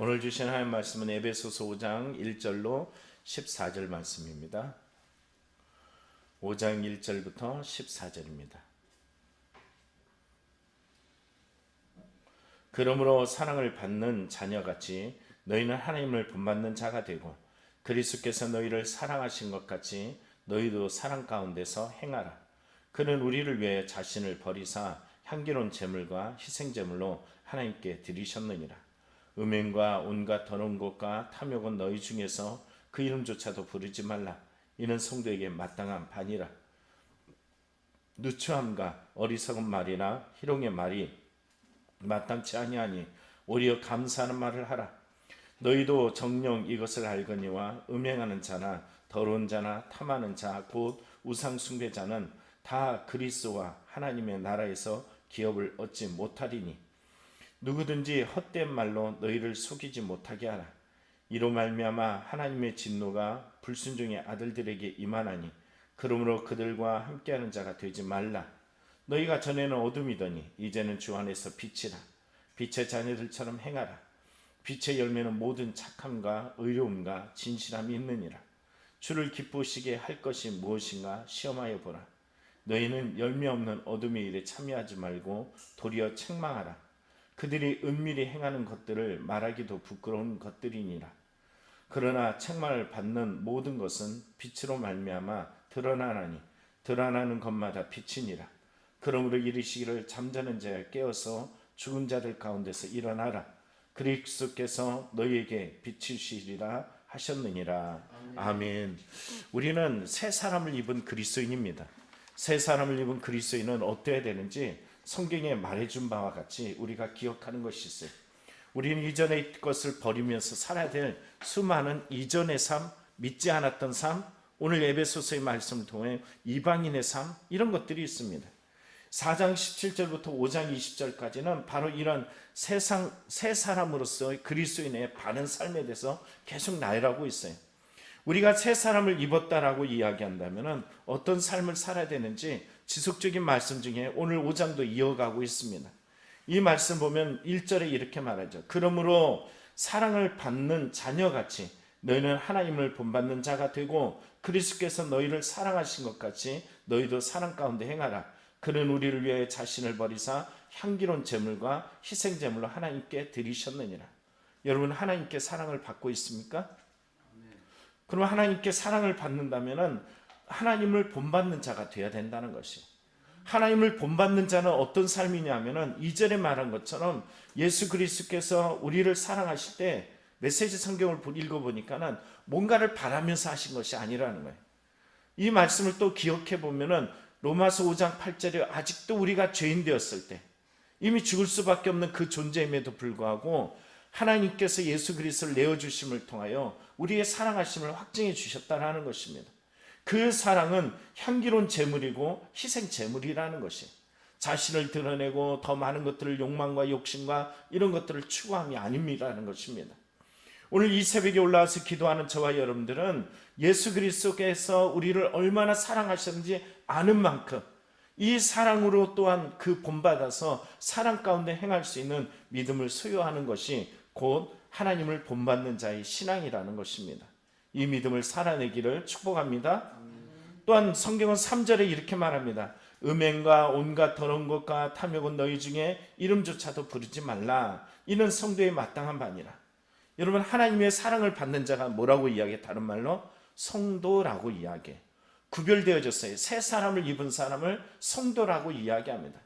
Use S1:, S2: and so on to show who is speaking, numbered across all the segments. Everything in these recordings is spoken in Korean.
S1: 오늘 주신 하나님 말씀은 에베소서 5장 1절로 14절 말씀입니다. 5장 1절부터 14절입니다. 그러므로 사랑을 받는 자녀같이 너희는 하나님을 본받는 자가 되고 그리스도께서 너희를 사랑하신 것 같이 너희도 사랑 가운데서 행하라. 그는 우리를 위해 자신을 버리사 향기로운 제물과 희생제물로 하나님께 드리셨느니라. 음행과 온갖 더러운 것과 탐욕은 너희 중에서 그 이름조차도 부르지 말라. 이는 성도에게 마땅한 반이라. 누추함과 어리석은 말이나 희롱의 말이 마땅치 아니하니 오히려 감사하는 말을 하라. 너희도 정녕 이것을 알거니와 음행하는 자나 더러운 자나 탐하는 자 곧 우상 숭배자는 다 그리스도와 하나님의 나라에서 기업을 얻지 못하리니 누구든지 헛된 말로 너희를 속이지 못하게 하라. 이로 말미암아 하나님의 진노가 불순종의 아들들에게 임하나니 그러므로 그들과 함께하는 자가 되지 말라. 너희가 전에는 어둠이더니 이제는 주 안에서 빛이라. 빛의 자녀들처럼 행하라. 빛의 열매는 모든 착함과 의로움과 진실함이 있느니라. 주를 기쁘시게 할 것이 무엇인가 시험하여 보라. 너희는 열매 없는 어둠의 일에 참여하지 말고 도리어 책망하라. 그들이 은밀히 행하는 것들을 말하기도 부끄러운 것들이니라. 그러나 책망을 받는 모든 것은 빛으로 말미암아 드러나나니 드러나는 것마다 빛이니라. 그러므로 이르시기를 잠자는 자여 깨어서 죽은 자들 가운데서 일어나라. 그리스도께서 너희에게 빛이시리라 하셨느니라. 아멘. 우리는 새 사람을 입은 그리스도인입니다. 새 사람을 입은 그리스도인은 어때야 되는지 성경에 말해준 바와 같이 우리가 기억하는 것이 있어요. 우리는 이전의 것을 버리면서 살아야 될 수많은 이전의 삶, 믿지 않았던 삶, 오늘 에베소서의 말씀을 통해 이방인의 삶, 이런 것들이 있습니다. 4장 17절부터 5장 20절까지는 바로 이런 새 사람으로서의 그리스도인의 바른 삶에 대해서 계속 나열하고 있어요. 우리가 새 사람을 입었다라고 이야기한다면 어떤 삶을 살아야 되는지 지속적인 말씀 중에 오늘 5장도 이어가고 있습니다. 이 말씀 보면 1절에 이렇게 말하죠. 그러므로 사랑을 받는 자녀같이 너희는 하나님을 본받는 자가 되고 그리스도께서 너희를 사랑하신 것 같이 너희도 사랑 가운데 행하라. 그는 우리를 위해 자신을 버리사 향기로운 제물과 희생제물로 하나님께 드리셨느니라. 여러분, 하나님께 사랑을 받고 있습니까? 그럼 하나님께 사랑을 받는다면 하나님을 본받는 자가 되어야 된다는 것이. 하나님을 본받는 자는 어떤 삶이냐면 이전에 말한 것처럼 예수 그리스도께서 우리를 사랑하실 때 메시지 성경을 읽어보니까는 뭔가를 바라면서 하신 것이 아니라는 거예요. 이 말씀을 또 기억해 보면은 로마서 5장 8절에 아직도 우리가 죄인 되었을 때 이미 죽을 수밖에 없는 그 존재임에도 불구하고 하나님께서 예수 그리스도를 내어주심을 통하여 우리의 사랑하심을 확증해 주셨다는 것입니다. 그 사랑은 향기로운 제물이고 희생 제물이라는 것이 자신을 드러내고 더 많은 것들을 욕망과 욕심과 이런 것들을 추구함이 아닙니다라는 것입니다. 오늘 이 새벽에 올라와서 기도하는 저와 여러분들은 예수 그리스도께서 우리를 얼마나 사랑하셨는지 아는 만큼 이 사랑으로 또한 그 본받아서 사랑 가운데 행할 수 있는 믿음을 소유하는 것이 곧 하나님을 본받는 자의 신앙이라는 것입니다. 이 믿음을 살아내기를 축복합니다. 또한 성경은 3절에 이렇게 말합니다. 음행과 온갖 더러운 것과 탐욕은 너희 중에 이름조차도 부르지 말라. 이는 성도의 마땅한 바니라. 여러분, 하나님의 사랑을 받는 자가 뭐라고 이야기해? 다른 말로 성도라고 이야기해. 구별되어졌어요. 새 사람을 입은 사람을 성도라고 이야기합니다.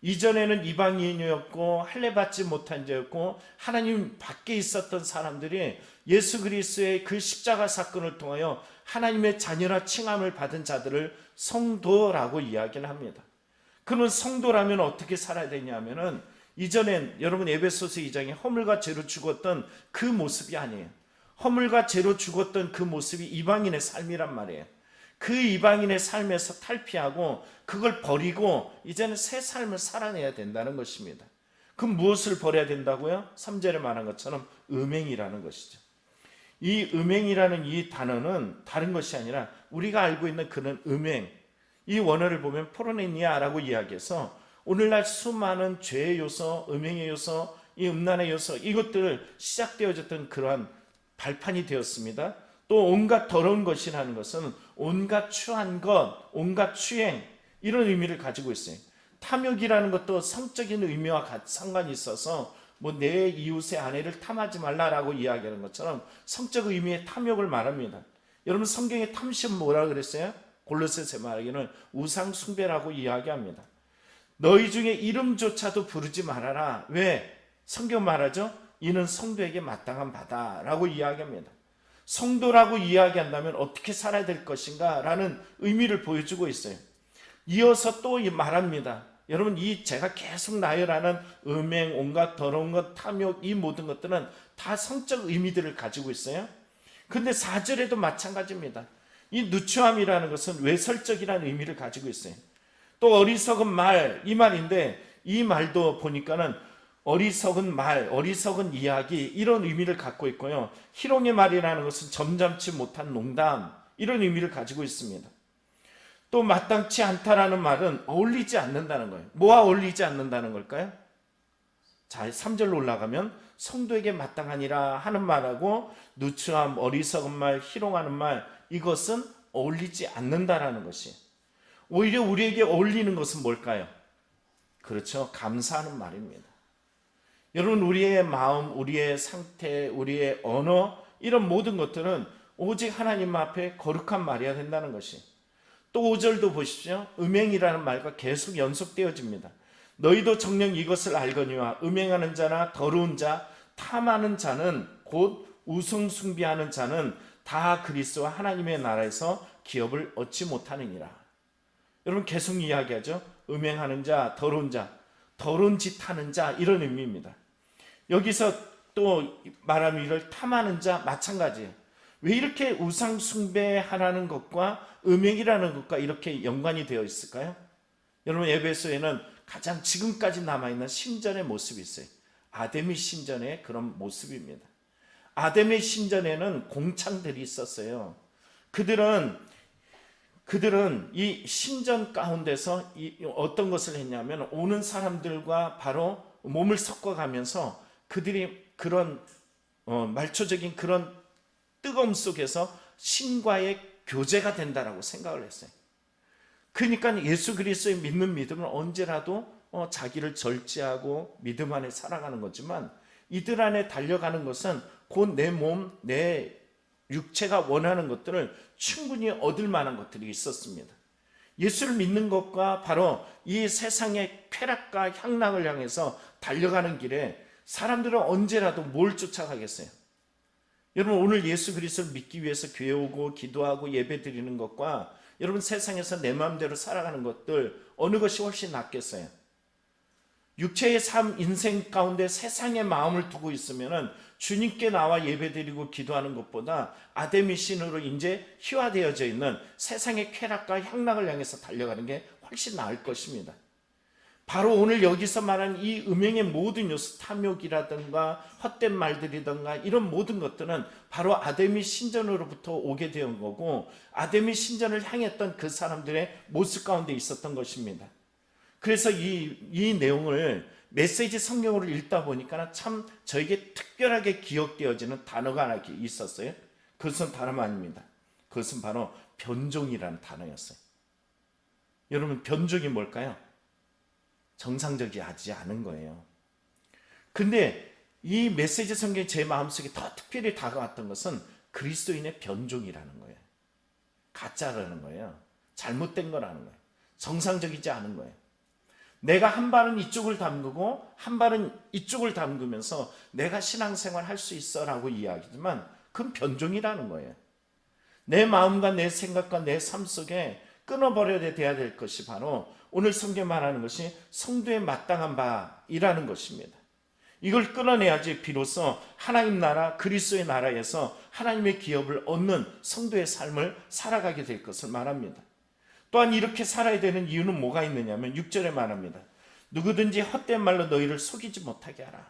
S1: 이전에는 이방인이었고 할례받지 못한 자였고 하나님 밖에 있었던 사람들이 예수 그리스도의 그 십자가 사건을 통하여 하나님의 자녀라 칭함을 받은 자들을 성도라고 이야기를 합니다. 그러면 성도라면 어떻게 살아야 되냐면은 이전엔 여러분 에베소서 2장에 허물과 죄로 죽었던 그 모습이 아니에요. 허물과 죄로 죽었던 그 모습이 이방인의 삶이란 말이에요. 그 이방인의 삶에서 탈피하고 그걸 버리고 이제는 새 삶을 살아내야 된다는 것입니다. 그럼 무엇을 버려야 된다고요? 3절에 말한 것처럼 음행이라는 것이죠. 이 음행이라는 이 단어는 다른 것이 아니라 우리가 알고 있는 그런 음행, 이 원어를 보면 포르네니아라고 이야기해서 오늘날 수많은 죄의 요소, 음행의 요소, 이 음란의 요소, 이것들 시작되어졌던 그러한 발판이 되었습니다. 또 온갖 더러운 것이라는 것은 온갖 추한 것, 온갖 추행, 이런 의미를 가지고 있어요. 탐욕이라는 것도 성적인 의미와 상관이 있어서 뭐 내 이웃의 아내를 탐하지 말라라고 이야기하는 것처럼 성적 의미의 탐욕을 말합니다. 여러분, 성경의 탐심 뭐라 그랬어요? 골로새서 말하기는 우상 숭배라고 이야기합니다. 너희 중에 이름조차도 부르지 말아라. 왜? 성경 말하죠. 이는 성도에게 마땅한 바다라고 이야기합니다. 성도라고 이야기한다면 어떻게 살아야 될 것인가 라는 의미를 보여주고 있어요. 이어서 또 말합니다. 여러분, 이 제가 계속 나열하는 음행, 온갖 더러운 것, 탐욕, 이 모든 것들은 다 성적 의미들을 가지고 있어요. 근데 4절에도 마찬가지입니다. 이 누추함이라는 것은 외설적이라는 의미를 가지고 있어요. 또 어리석은 말, 이 말인데 이 말도 보니까는 어리석은 말, 어리석은 이야기, 이런 의미를 갖고 있고요. 희롱의 말이라는 것은 점잖지 못한 농담, 이런 의미를 가지고 있습니다. 또 마땅치 않다라는 말은 어울리지 않는다는 거예요. 뭐와 어울리지 않는다는 걸까요? 자, 3절로 올라가면 성도에게 마땅하니라 하는 말하고 누추함, 어리석은 말, 희롱하는 말, 이것은 어울리지 않는다라는 것이. 오히려 우리에게 어울리는 것은 뭘까요? 그렇죠. 감사하는 말입니다. 여러분, 우리의 마음, 우리의 상태, 우리의 언어, 이런 모든 것들은 오직 하나님 앞에 거룩한 말이어야 된다는 것이. 또 5절도 보십시오. 음행이라는 말과 계속 연속되어집니다. 너희도 정녕 이것을 알거니와 음행하는 자나 더러운 자, 탐하는 자는 곧 우상숭배하는 자는 다 그리스도와 하나님의 나라에서 기업을 얻지 못하느니라. 여러분, 계속 이야기하죠. 음행하는 자, 더러운 짓 하는 자, 이런 의미입니다. 여기서 또 말하는 이를 탐하는 자 마찬가지예요. 왜 이렇게 우상 숭배하라는 것과 음행이라는 것과 이렇게 연관이 되어 있을까요? 여러분, 에베소에는 가장 지금까지 남아있는 신전의 모습이 있어요. 아데미 신전의 그런 모습입니다. 아데미 신전에는 공창들이 있었어요. 그들은 이 신전 가운데서 어떤 것을 했냐면 오는 사람들과 바로 몸을 섞어가면서 그들이 그런 말초적인 그런 뜨거움 속에서 신과의 교제가 된다라고 생각을 했어요. 그러니까 예수 그리스도의 믿는 믿음은 언제라도 자기를 절제하고 믿음 안에 살아가는 거지만 이들 안에 달려가는 것은 곧 내 몸, 내 육체가 원하는 것들을 충분히 얻을 만한 것들이 있었습니다. 예수를 믿는 것과 바로 이 세상의 쾌락과 향락을 향해서 달려가는 길에 사람들은 언제라도 뭘 쫓아가겠어요? 여러분, 오늘 예수 그리스도를 믿기 위해서 교회 오고 기도하고 예배 드리는 것과 여러분 세상에서 내 마음대로 살아가는 것들 어느 것이 훨씬 낫겠어요? 육체의 삶, 인생 가운데 세상의 마음을 두고 있으면은 주님께 나와 예배드리고 기도하는 것보다 아데미 신으로 이제 희화되어져 있는 세상의 쾌락과 향락을 향해서 달려가는 게 훨씬 나을 것입니다. 바로 오늘 여기서 말하는 이 음행의 모든 요소, 탐욕이라든가 헛된 말들이든가 이런 모든 것들은 바로 아데미 신전으로부터 오게 된 거고 아데미 신전을 향했던 그 사람들의 모습 가운데 있었던 것입니다. 그래서 이 내용을 메시지 성경으로 읽다 보니까 참 저에게 특별하게 기억되어지는 단어가 하나 있었어요. 그것은 다름 아닙니다. 그것은 바로 변종이라는 단어였어요. 여러분, 변종이 뭘까요? 정상적이지 않은 거예요. 근데 이 메시지 성경이 제 마음속에 더 특별히 다가왔던 것은 그리스도인의 변종이라는 거예요. 가짜라는 거예요. 잘못된 거라는 거예요. 정상적이지 않은 거예요. 내가 한 발은 이쪽을 담그고 한 발은 이쪽을 담그면서 내가 신앙생활 할 수 있어 라고 이야기지만 그건 변종이라는 거예요. 내 마음과 내 생각과 내 삶 속에 끊어버려야 돼야 될 것이 바로 오늘 성경 말하는 것이 성도의 마땅한 바이라는 것입니다. 이걸 끊어내야지 비로소 하나님 나라, 그리스도의 나라에서 하나님의 기업을 얻는 성도의 삶을 살아가게 될 것을 말합니다. 또한 이렇게 살아야 되는 이유는 뭐가 있느냐면 6절에 말합니다. 누구든지 헛된 말로 너희를 속이지 못하게 하라.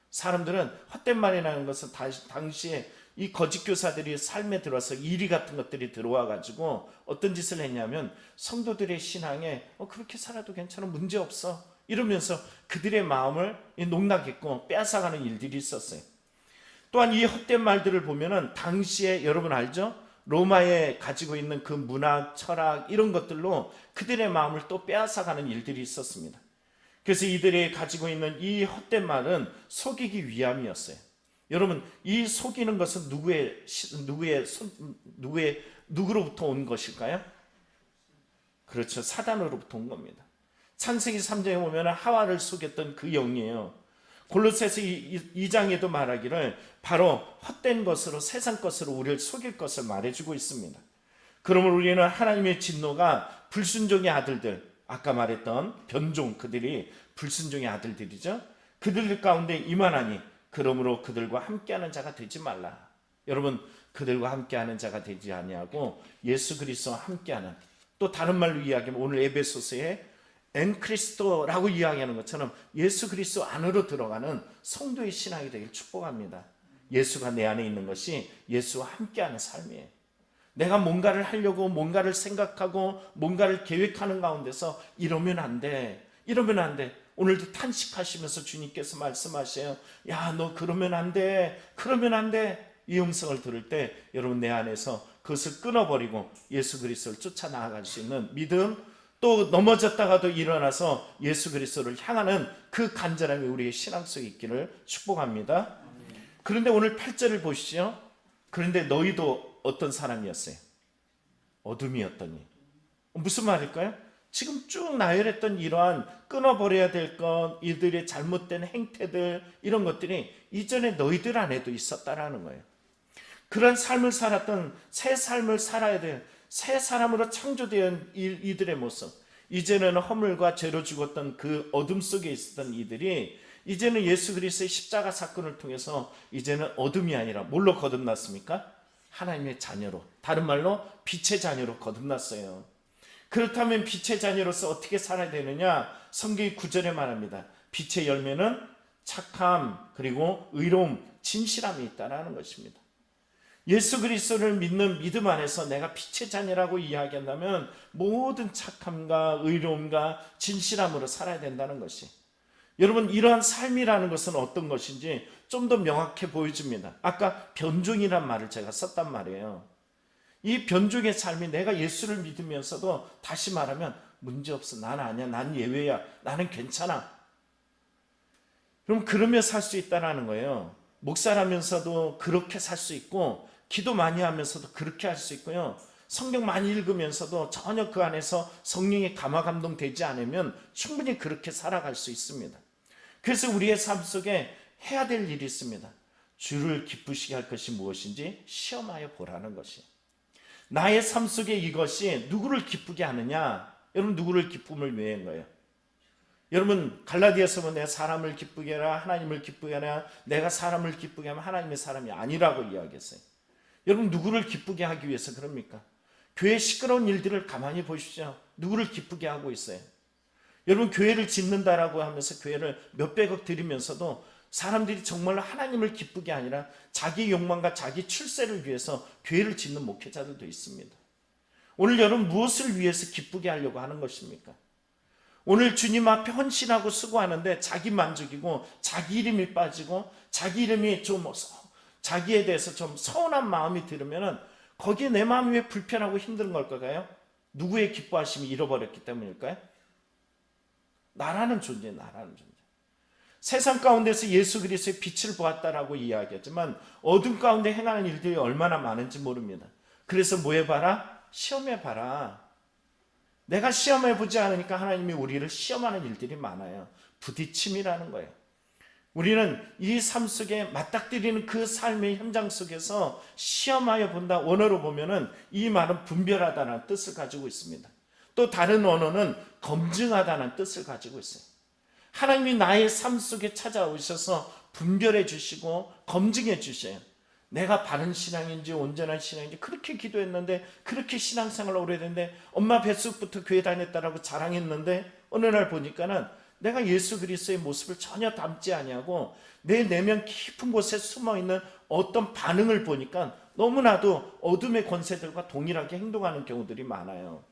S1: 사람들은 헛된 말이라는 것은 당시에 이 거짓 교사들이 삶에 들어와서 이리 같은 것들이 들어와 가지고 어떤 짓을 했냐면 성도들의 신앙에 그렇게 살아도 괜찮아, 문제 없어, 이러면서 그들의 마음을 농락했고 빼앗아가는 일들이 있었어요. 또한 이 헛된 말들을 보면은 당시에 여러분 알죠? 로마에 가지고 있는 그 문학, 철학 이런 것들로 그들의 마음을 또 빼앗아가는 일들이 있었습니다. 그래서 이들이 가지고 있는 이 헛된 말은 속이기 위함이었어요. 여러분, 이 속이는 것은 누구로부터 온 것일까요? 그렇죠. 사단으로부터 온 겁니다. 창세기 3장에 보면 하와를 속였던 그 영이에요. 골로새서 2장에도 말하기를 바로 헛된 것으로 세상 것으로 우리를 속일 것을 말해주고 있습니다. 그러므로 우리는 하나님의 진노가 불순종의 아들들, 아까 말했던 변종, 그들이 불순종의 아들들이죠. 그들 가운데 임하나니 그러므로 그들과 함께하는 자가 되지 말라. 여러분, 그들과 함께하는 자가 되지 아니하고 예수 그리스도와 함께하는, 또 다른 말로 이야기하면 오늘 에베소서에 엔크리스토라고 이야기하는 것처럼 예수 그리스도 안으로 들어가는 성도의 신앙이 되길 축복합니다. 예수가 내 안에 있는 것이 예수와 함께하는 삶이에요. 내가 뭔가를 하려고 뭔가를 생각하고 뭔가를 계획하는 가운데서 이러면 안 돼, 이러면 안 돼. 오늘도 탄식하시면서 주님께서 말씀하세요. 야, 너 그러면 안 돼, 그러면 안 돼. 이 음성을 들을 때 여러분 내 안에서 그것을 끊어버리고 예수 그리스도를 쫓아 나아갈 수 있는 믿음, 또 넘어졌다가도 일어나서 예수 그리스도를 향하는 그 간절함이 우리의 신앙 속에 있기를 축복합니다. 그런데 오늘 8절을 보시죠. 그런데 너희도 어떤 사람이었어요? 어둠이었더니. 무슨 말일까요? 지금 쭉 나열했던 이러한 끊어버려야 될 것, 이들의 잘못된 행태들, 이런 것들이 이전에 너희들 안에도 있었다라는 거예요. 그런 삶을 살았던 새 삶을 살아야 될 새 사람으로 창조된 이들의 모습, 이제는 허물과 죄로 죽었던 그 어둠 속에 있었던 이들이 이제는 예수 그리스도의 십자가 사건을 통해서 이제는 어둠이 아니라 뭘로 거듭났습니까? 하나님의 자녀로, 다른 말로 빛의 자녀로 거듭났어요. 그렇다면 빛의 자녀로서 어떻게 살아야 되느냐? 성경이 9절에 말합니다. 빛의 열매는 착함, 그리고 의로움, 진실함이 있다는 것입니다. 예수 그리스도를 믿는 믿음 안에서 내가 빛의 자녀라고 이야기한다면 모든 착함과 의로움과 진실함으로 살아야 된다는 것이, 여러분 이러한 삶이라는 것은 어떤 것인지 좀 더 명확해 보여집니다. 아까 변종이란 말을 제가 썼단 말이에요. 이 변종의 삶이 내가 예수를 믿으면서도 다시 말하면 문제없어, 난 아니야, 난 예외야, 나는 괜찮아, 그럼 그러며 살 수 있다는 거예요. 목사라면서도 그렇게 살 수 있고, 기도 많이 하면서도 그렇게 할 수 있고요. 성경 많이 읽으면서도 전혀 그 안에서 성령의 감화 감동 되지 않으면 충분히 그렇게 살아갈 수 있습니다. 그래서 우리의 삶 속에 해야 될 일이 있습니다. 주를 기쁘시게 할 것이 무엇인지 시험하여 보라는 것이. 나의 삶 속에 이것이 누구를 기쁘게 하느냐? 여러분, 누구를 기쁨을 위해 한 거예요? 여러분, 갈라디아서 보면 내가 사람을 기쁘게 하라, 하나님을 기쁘게 하라, 내가 사람을 기쁘게 하면 하나님의 사람이 아니라고 이야기했어요. 여러분, 누구를 기쁘게 하기 위해서 그럽니까? 교회 시끄러운 일들을 가만히 보십시오. 누구를 기쁘게 하고 있어요? 여러분, 교회를 짓는다라고 하면서 교회를 몇백억 들이면서도 사람들이 정말로 하나님을 기쁘게 아니라 자기 욕망과 자기 출세를 위해서 교회를 짓는 목회자들도 있습니다. 오늘 여러분 무엇을 위해서 기쁘게 하려고 하는 것입니까? 오늘 주님 앞에 헌신하고 수고하는데 자기 만족이고 자기 이름이 빠지고 자기 이름이 좀 자기에 대해서 좀 서운한 마음이 들으면 거기에 내 마음이 왜 불편하고 힘든 걸까요? 누구의 기뻐하심이 잃어버렸기 때문일까요? 나라는 존재, 나라는 존재. 세상 가운데서 예수 그리스도의 빛을 보았다라고 이야기하지만 어둠 가운데 행하는 일들이 얼마나 많은지 모릅니다. 그래서 뭐 해봐라? 시험해봐라. 내가 시험해보지 않으니까 하나님이 우리를 시험하는 일들이 많아요. 부딪힘이라는 거예요. 우리는 이 삶 속에 맞닥뜨리는 그 삶의 현장 속에서 시험하여 본다. 원어로 보면은 이 말은 분별하다는 뜻을 가지고 있습니다. 또 다른 언어는 검증하다는 뜻을 가지고 있어요. 하나님이 나의 삶 속에 찾아오셔서 분별해 주시고 검증해 주셔요. 내가 바른 신앙인지 온전한 신앙인지 그렇게 기도했는데, 그렇게 신앙생활을 오래 했는데, 엄마 뱃속부터 교회 다녔다라고 자랑했는데 어느 날 보니까는 내가 예수 그리스도의 모습을 전혀 담지 아니하고 내 내면 깊은 곳에 숨어있는 어떤 반응을 보니까 너무나도 어둠의 권세들과 동일하게 행동하는 경우들이 많아요.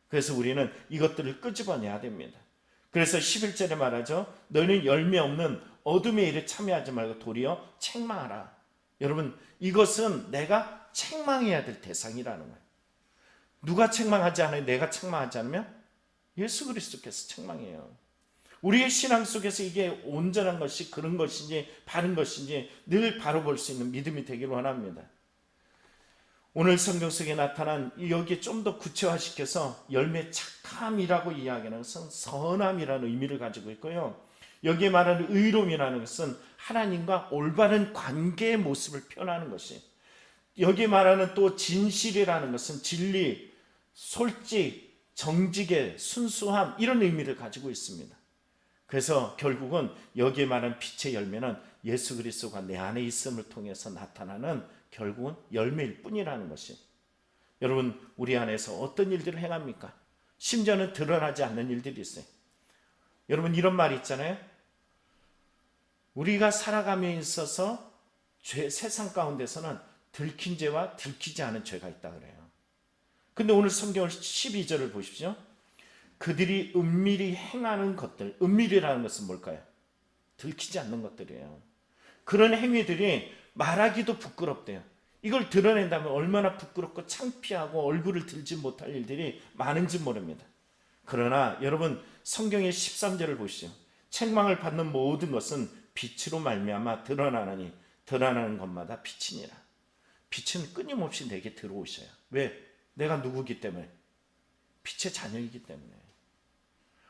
S1: 그래서 우리는 이것들을 끄집어내야 됩니다. 그래서 11절에 말하죠. 너희는 열매 없는 어둠의 일에 참여하지 말고 도리어 책망하라. 여러분, 이것은 내가 책망해야 될 대상이라는 거예요. 누가 책망하지 않아요? 내가 책망하지 않으면 예수 그리스도께서 책망해요. 우리의 신앙 속에서 이게 온전한 것이 그런 것인지 바른 것인지 늘 바로 볼 수 있는 믿음이 되기를 원합니다. 오늘 성경 속에 나타난 여기에 좀 더 구체화시켜서 열매 착함이라고 이야기하는 것은 선함이라는 의미를 가지고 있고요. 여기에 말하는 의로움이라는 것은 하나님과 올바른 관계의 모습을 표현하는 것이, 여기에 말하는 또 진실이라는 것은 진리, 솔직, 정직의 순수함, 이런 의미를 가지고 있습니다. 그래서 결국은 여기에 말하는 빛의 열매는 예수 그리스도가 내 안에 있음을 통해서 나타나는 결국은 열매일 뿐이라는 것이, 여러분, 우리 안에서 어떤 일들을 행합니까? 심지어는 드러나지 않는 일들이 있어요. 여러분, 이런 말이 있잖아요. 우리가 살아감에 있어서 세상 가운데서는 들킨 죄와 들키지 않은 죄가 있다 그래요. 근데 오늘 성경 12절을 보십시오. 그들이 은밀히 행하는 것들, 은밀이라는 것은 뭘까요? 들키지 않는 것들이에요. 그런 행위들이 말하기도 부끄럽대요. 이걸 드러낸다면 얼마나 부끄럽고 창피하고 얼굴을 들지 못할 일들이 많은지 모릅니다. 그러나 여러분, 성경의 13절을 보시죠. 책망을 받는 모든 것은 빛으로 말미암아 드러나느니 드러나는 것마다 빛이니라. 빛은 끊임없이 내게 들어오셔요. 왜? 내가 누구기 때문에? 빛의 자녀이기 때문에.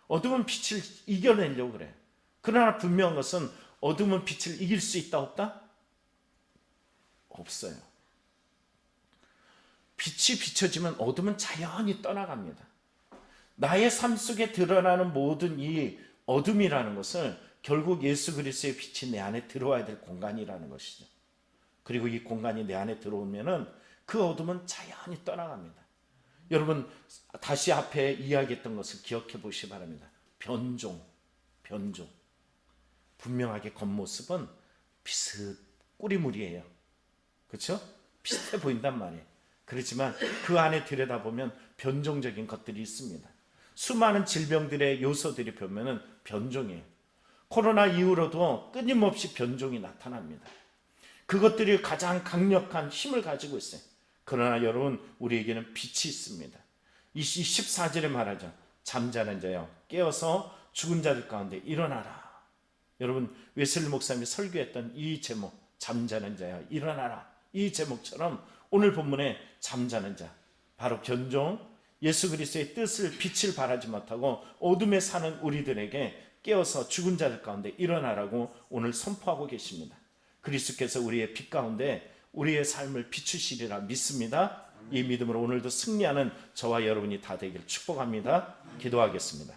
S1: 어둠은 빛을 이겨내려고 그래. 그러나 분명한 것은 어둠은 빛을 이길 수 있다 없다? 없어요. 빛이 비춰지면 어둠은 자연히 떠나갑니다. 나의 삶 속에 드러나는 모든 이 어둠이라는 것을 결국 예수 그리스도의 빛이 내 안에 들어와야 될 공간이라는 것이죠. 그리고 이 공간이 내 안에 들어오면은 그 어둠은 자연히 떠나갑니다. 여러분, 다시 앞에 이야기했던 것을 기억해 보시기 바랍니다. 변종. 분명하게 겉모습은 꾸리물이에요. 그렇죠? 비슷해 보인단 말이에요. 그렇지만 그 안에 들여다보면 변종적인 것들이 있습니다. 수많은 질병들의 요소들이 보면은 변종이에요. 코로나 이후로도 끊임없이 변종이 나타납니다. 그것들이 가장 강력한 힘을 가지고 있어요. 그러나 여러분, 우리에게는 빛이 있습니다. 14절에 말하죠. 잠자는 자여 깨어서 죽은 자들 가운데 일어나라. 여러분, 웨슬리 목사님이 설교했던 이 제목, 잠자는 자여 일어나라, 이 제목처럼 오늘 본문에 잠자는 자, 바로 견종, 예수 그리스도의 뜻을 빛을 발하지 못하고 어둠에 사는 우리들에게 깨어서 죽은 자들 가운데 일어나라고 오늘 선포하고 계십니다. 그리스도께서 우리의 빛 가운데 우리의 삶을 비추시리라 믿습니다. 이 믿음으로 오늘도 승리하는 저와 여러분이 다 되길 축복합니다. 기도하겠습니다.